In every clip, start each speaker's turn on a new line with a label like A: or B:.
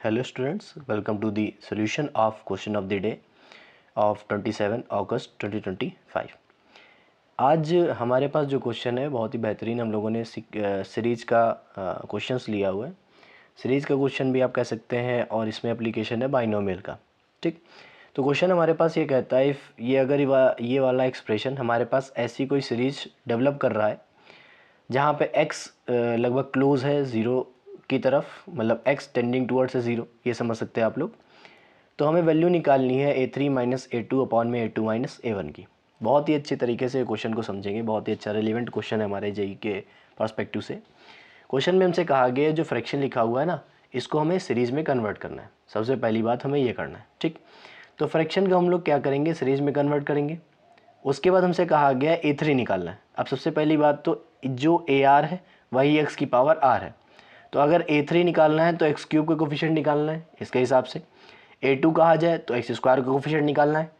A: Hello students, welcome to the solution of question of the day of 27 अगस्त 2025। आज हमारे पास जो question है बहुत ही बेहतरीन हम लोगों ने सीरीज का क्वेश्चंस लिया हुआ है। सीरीज का क्वेश्चन भी आप कह सकते हैं और इसमें एप्लीकेशन है बाइनोमियल का। ठीक, तो क्वेश्चन हमारे पास ये कहता है इफ़ ये अगर ये वाला एक्सप्रेशन हमारे पास ऐसी कोई सीरीज डेवलप कर रहा है जहाँ पे x लगभग क्लोज है ज़ीरो की तरफ, मतलब x टेंडिंग टूवर्ड्स है ज़ीरो, ये समझ सकते हैं आप लोग। तो हमें वैल्यू निकालनी है a3 माइनस a2 अपॉन में a2 माइनस a1 की। बहुत ही अच्छे तरीके से क्वेश्चन को समझेंगे, बहुत ही अच्छा रेलिवेंट क्वेश्चन है हमारे जेई के पर्सपेक्टिव से। क्वेश्चन में हमसे कहा गया है जो फ्रैक्शन लिखा हुआ है ना, इसको हमें सीरीज़ में कन्वर्ट करना है। सबसे पहली बात हमें ये करना है। ठीक, तो फ्रैक्शन का हम लोग क्या करेंगे, सीरीज़ में कन्वर्ट करेंगे। उसके बाद हमसे कहा गया a3 निकालना है। अब सबसे पहली बात तो जो ar है वही x की पावर r है, तो अगर a3 निकालना है तो x क्यूब का कोफिशिएंट निकालना है इसके हिसाब से। a2 कहा जाए तो x स्क्वायर का कोफिशिएंट निकालना है।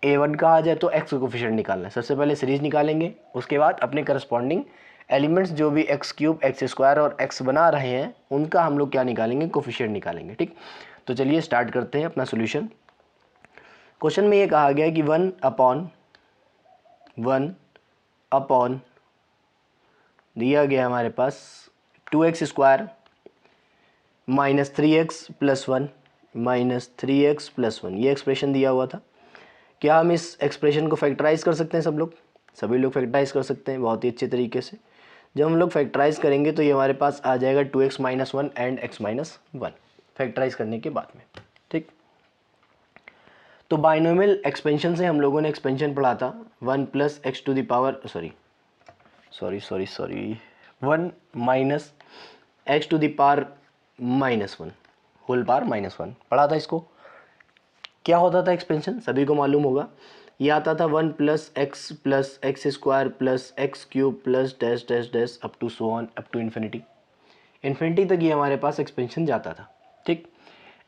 A: a1 कहा जाए तो x का कोफिशिएंट निकालना है। सबसे पहले सीरीज निकालेंगे, उसके बाद अपने करस्पॉन्डिंग एलिमेंट्स जो भी x क्यूब x स्क्वायर और x बना रहे हैं उनका हम लोग क्या निकालेंगे, कोफिशिएंट निकालेंगे। ठीक, तो चलिए स्टार्ट करते हैं अपना सोल्यूशन। क्वेश्चन में ये कहा गया है कि 1 अपॉन दिया गया हमारे पास 2x square minus 3x plus 1 minus 3x plus 1, ये एक्सप्रेशन दिया हुआ था। क्या हम इस एक्सप्रेशन को फैक्टराइज कर सकते हैं? सभी लोग फैक्टराइज कर सकते हैं बहुत ही अच्छे तरीके से। जब हम लोग फैक्टराइज करेंगे तो ये हमारे पास आ जाएगा 2x minus 1 and x minus 1 factorise करने के बाद में। ठीक, तो बाइनोमियल एक्सपेंशन से हम लोगों ने एक्सपेंशन पढ़ा था 1 plus x to the power 1 minus x to the power minus 1 whole power minus 1 पढ़ा था। इसको क्या होता था एक्सपेंशन, सभी को मालूम होगा। ये आता था 1 plus x square plus x cube plus dash dash dash up to so on up to infinity तक ये हमारे पास एक्सपेंशन जाता था। ठीक,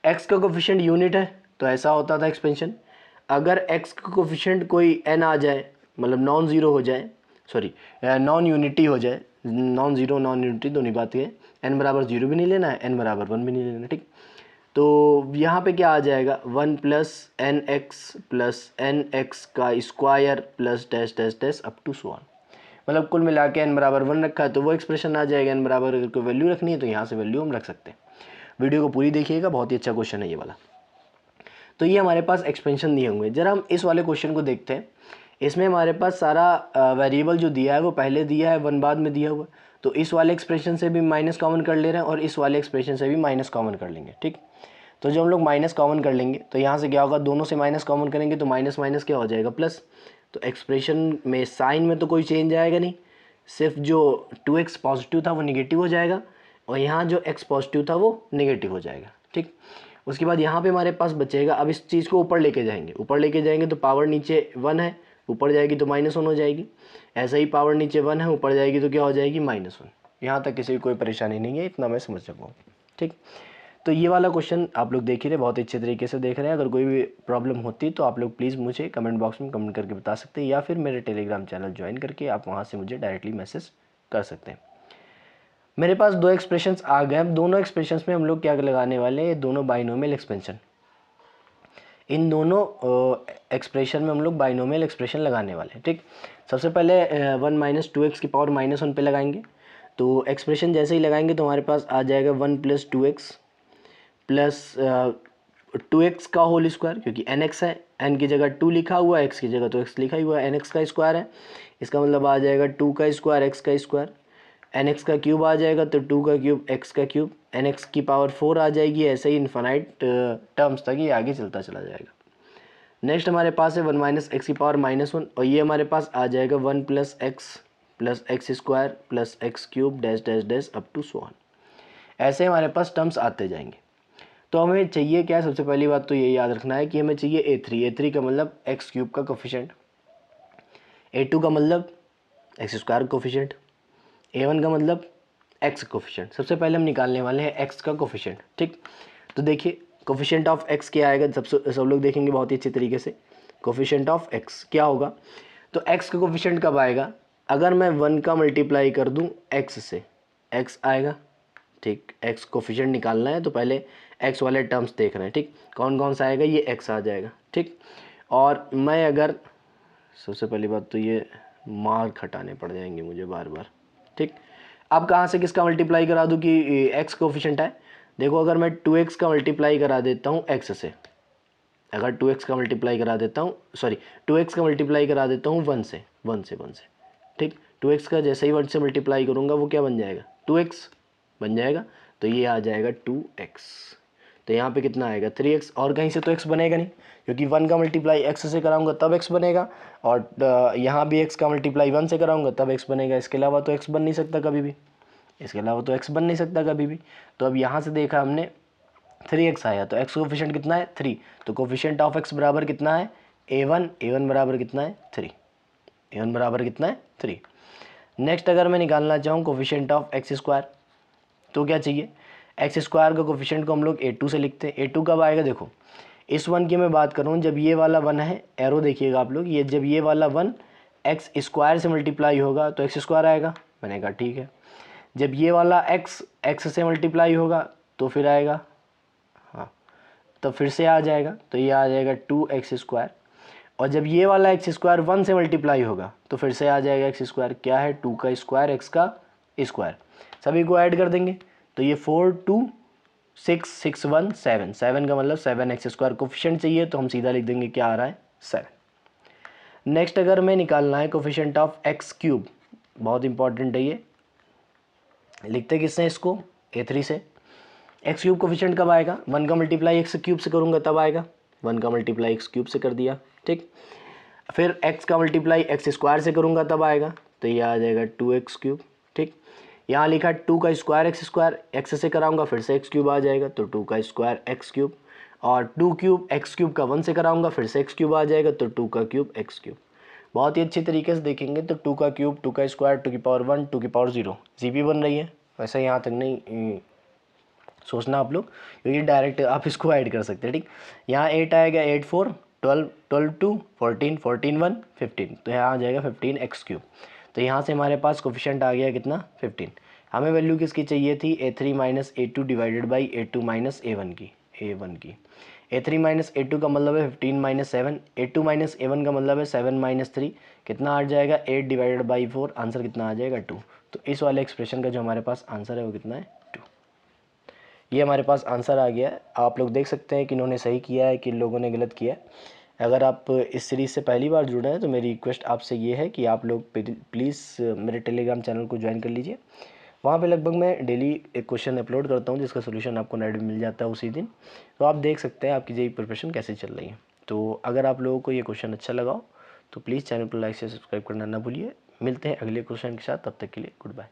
A: एक्स का कोफिशिएंट यूनिट है तो ऐसा होता था एक्सपेंशन। अगर एक्स का कोफिशिएंट कोई एन आ जाए, मतलब नॉन ज़ीरो हो जाए, नॉन यूनिटी हो जाए, नॉन ज़ीरो नॉन यूनिटी दोनों बात है। एन बराबर जीरो भी नहीं लेना है, एन बराबर 1 भी नहीं लेना। ठीक, तो यहाँ पे क्या आ जाएगा 1 प्लस एन एक्स का square plus dash dash dash up to so on, मतलब कुल मिला के एन बराबर 1 रखा है तो वो एक्सप्रेशन आ जाएगा। एन बराबर अगर कोई वैल्यू रखनी है तो यहाँ से वैल्यू हम रख सकते हैं। वीडियो को पूरी देखिएगा, बहुत ही अच्छा क्वेश्चन है ये वाला। तो ये हमारे पास एक्सपेंशन दिए होंगे। जरा हम इस वाले क्वेश्चन को देखते हैं। इसमें हमारे पास सारा वेरिएबल जो दिया है वो पहले दिया है, 1 बाद में दिया हुआ, तो इस वाले एक्सप्रेशन से भी माइनस कॉमन कर ले रहे हैं और इस वाले एक्सप्रेशन से भी माइनस कॉमन कर लेंगे। ठीक, तो जब हम लोग माइनस कॉमन कर लेंगे तो यहाँ से क्या होगा, दोनों से माइनस कॉमन करेंगे तो माइनस माइनस क्या हो जाएगा, प्लस। तो एक्सप्रेशन में साइन में तो कोई चेंज आएगा नहीं, सिर्फ जो 2x पॉजिटिव था वो निगेटिव हो जाएगा और यहाँ जो x पॉजिटिव था वो नेगेटिव हो जाएगा। ठीक, उसके बाद यहाँ पे हमारे पास बचेगा, अब इस चीज़ को ऊपर लेके जाएंगे तो पावर नीचे 1 है, ऊपर जाएगी तो -1 हो जाएगी। ऐसा ही पावर नीचे 1 है, ऊपर जाएगी तो क्या हो जाएगी, -1। यहाँ तक किसी कोई परेशानी नहीं है, इतना मैं समझ सकूँ। ठीक, तो ये वाला क्वेश्चन आप लोग देख ही रहे, बहुत अच्छे तरीके से देख रहे हैं। अगर कोई भी प्रॉब्लम होती तो आप लोग प्लीज़ मुझे कमेंट बॉक्स में कमेंट करके बता सकते हैं, या फिर मेरे टेलीग्राम चैनल ज्वाइन करके आप वहाँ से मुझे डायरेक्टली मैसेज कर सकते हैं। मेरे पास 2 एक्सप्रेशंस आ गए। अब दोनों एक्सप्रेशंस में हम लोग क्या लगाने वाले हैं, ये दोनों बाइनोमियल एक्सपेंशन। इन दोनों एक्सप्रेशन में हम लोग बाइनोमियल एक्सप्रेशन लगाने वाले हैं। ठीक, सबसे पहले 1 माइनस 2x की पावर -1 पे लगाएंगे। तो एक्सप्रेशन जैसे ही लगाएंगे तो हमारे पास आ जाएगा 1 प्लस 2x प्लस 2x का होल स्क्वायर, क्योंकि nx है, n की जगह 2 लिखा हुआ है, x की जगह तो x लिखा ही हुआ है, nx का स्क्वायर है। इसका मतलब आ जाएगा 2 का स्क्वायर x का स्क्वायर, nx का क्यूब आ जाएगा तो 2 का क्यूब x का क्यूब, nx की पावर 4 आ जाएगी। ऐसे ही इन्फानाइट टर्म्स तक ये आगे चलता चला जाएगा। नेक्स्ट हमारे पास है 1 माइनस एक्स की पावर -1 और ये हमारे पास आ जाएगा 1 plus x square plus x cube dash dash dash up to so on. ऐसे हमारे पास टर्म्स आते जाएंगे। तो हमें चाहिए क्या है, सबसे पहली बात तो ये याद रखना है कि हमें चाहिए a3 का मतलब एक्स क्यूब का कोफिशिएंट, a2 का मतलब एक्स स्क्वायर कोफिशिएंट, a1 का मतलब एक्स कोफिशिएंट। सबसे पहले हम निकालने वाले हैं एक्स का कोफिशिएंट। ठीक, तो देखिए कोफिशिएंट ऑफ एक्स क्या आएगा, सब लोग देखेंगे बहुत ही अच्छे तरीके से। कोफिशिएंट ऑफ एक्स क्या होगा, तो एक्स का कोफिशिएंट कब आएगा, अगर मैं 1 का मल्टीप्लाई कर दूं एक्स से, एक्स आएगा। ठीक। एक्स कोफिशिएंट निकालना है तो पहले एक्स वाले टर्म्स देख रहे हैं, ठीक। कौन कौन सा आएगा, ये एक्स आ जाएगा, ठीक। और मैं अगर सबसे पहली बात तो ये मार्क हटाने पड़ जाएंगे मुझे बार बार, ठीक। अब कहाँ से किसका मल्टीप्लाई करा दूँ कि एक्स कोफिशिएंट है। देखो अगर मैं 2x का मल्टीप्लाई करा देता हूँ एक्स से, अगर 2x का मल्टीप्लाई करा देता हूँ, सॉरी 2x का मल्टीप्लाई करा देता हूँ 1 से, ठीक। 2x का जैसे ही 1 से मल्टीप्लाई करूँगा वो क्या बन जाएगा, 2x बन जाएगा। तो ये आ जाएगा 2x। तो यहाँ पे कितना आएगा 3x, और कहीं से तो x बनेगा नहीं, क्योंकि 1 का मल्टीप्लाई x से कराऊंगा तब x बनेगा, और यहाँ भी x का मल्टीप्लाई 1 से कराऊंगा तब x बनेगा। इसके अलावा तो x बन नहीं सकता कभी भी, इसके अलावा तो x बन नहीं सकता कभी भी। तो अब यहाँ से देखा हमने 3x आया, तो x कोफिशिएंट कितना है 3, तो कोफिशिएंट ऑफ x बराबर कितना है a1 बराबर कितना है 3, a1 बराबर कितना है 3। नेक्स्ट अगर मैं निकालना चाहूँ कोफिशिएंट ऑफ एक्स स्क्वायर, तो क्या चाहिए, एक्स स्क्वायर का कोफिशिएंट को हम लोग a2 से लिखते हैं। a2 कब आएगा, देखो इस 1 की मैं बात करूँ, जब ये वाला 1 है, एरो देखिएगा आप लोग, ये जब ये वाला 1 एक्स स्क्वायर से मल्टीप्लाई होगा तो एक्स स्क्वायर आएगा, मैंने कहा ठीक है। जब ये वाला एक्स से मल्टीप्लाई होगा तो फिर आएगा, हाँ तो फिर से आ जाएगा, तो ये आ जाएगा 2x स्क्वायर। और जब ये वाला एक्स स्क्वायर 1 से मल्टीप्लाई होगा तो फिर से आ जाएगा एक्स स्क्वायर, क्या है 2 का स्क्वायर एक्स का स्क्वायर, सभी को ऐड कर देंगे तो ये 4 2 6 6 1 7, 7 का मतलब 7x स्क्वायर। कोफिशिएंट चाहिए तो हम सीधा लिख देंगे क्या आ रहा है 7। नेक्स्ट अगर मैं निकालना है कोफिशिएंट ऑफ एक्स क्यूब, बहुत इंपॉर्टेंट है ये, लिखते किससे इसको a3 से। एक्स क्यूब कोफिशिएंट कब आएगा, 1 का मल्टीप्लाई एक्स क्यूब से करूँगा तब आएगा, 1 का मल्टीप्लाई एक्स क्यूब से कर दिया, ठीक। फिर x का मल्टीप्लाई एक्स स्क्वायर से करूँगा तब आएगा, तो ये आ जाएगा 2x क्यूब, ठीक। यहाँ लिखा 2 का स्क्वायर एक्स से कराऊंगा फिर से एक्स क्यूब आ जाएगा, तो 2 का स्क्वायर एक्स क्यूब, और 2 क्यूब एक्स क्यूब का 1 से कराऊंगा फिर से एक्स क्यूब आ जाएगा, तो 2 का क्यूब एक्स क्यूब। बहुत ही अच्छी तरीके से देखेंगे तो 2 का क्यूब, 2 का स्क्वायर, 2 की पावर 1, 2 की पावर 0, जीपी बन रही है। वैसे यहाँ तक नहीं सोचना आप लोग, क्योंकि डायरेक्ट आप इसको ऐड कर सकते हैं, ठीक। यहाँ 8 आएगा, 8 4 12, 12 2 14, 14 1 15, तो यहाँ आ जाएगा 15x क्यूब। तो यहाँ से हमारे पास कोफिशिएंट आ गया कितना 15। हमें वैल्यू किसकी चाहिए थी a3 minus a2 divided by a2 minus a1 की, a3 माइनस a2 का मतलब है 15 माइनस 7, a2 माइनस a1 का मतलब है 7 माइनस 3, कितना आ जाएगा 8 डिवाइडेड बाई 4, आंसर कितना आ जाएगा 2। तो इस वाले एक्सप्रेशन का जो हमारे पास आंसर है वो कितना है 2। ये हमारे पास आंसर आ गया है। आप लोग देख सकते हैं कि इन्होंने सही किया है कि लोगों ने गलत किया है। अगर आप इस सीरीज़ से पहली बार जुड़े हैं तो मेरी रिक्वेस्ट आपसे ये है कि आप लोग प्लीज़ मेरे टेलीग्राम चैनल को ज्वाइन कर लीजिए। वहाँ पे लगभग मैं डेली एक क्वेश्चन अपलोड करता हूँ जिसका सोल्यूशन आपको नेट में मिल जाता है उसी दिन। तो आप देख सकते हैं आपकी जेईई प्रिपरेशन कैसे चल रही है। तो अगर आप लोगों को ये क्वेश्चन अच्छा लगा हो तो प्लीज़ चैनल को लाइक से सब्सक्राइब करना ना भूलिए। मिलते हैं अगले क्वेश्चन के साथ, तब तक के लिए गुड बाय।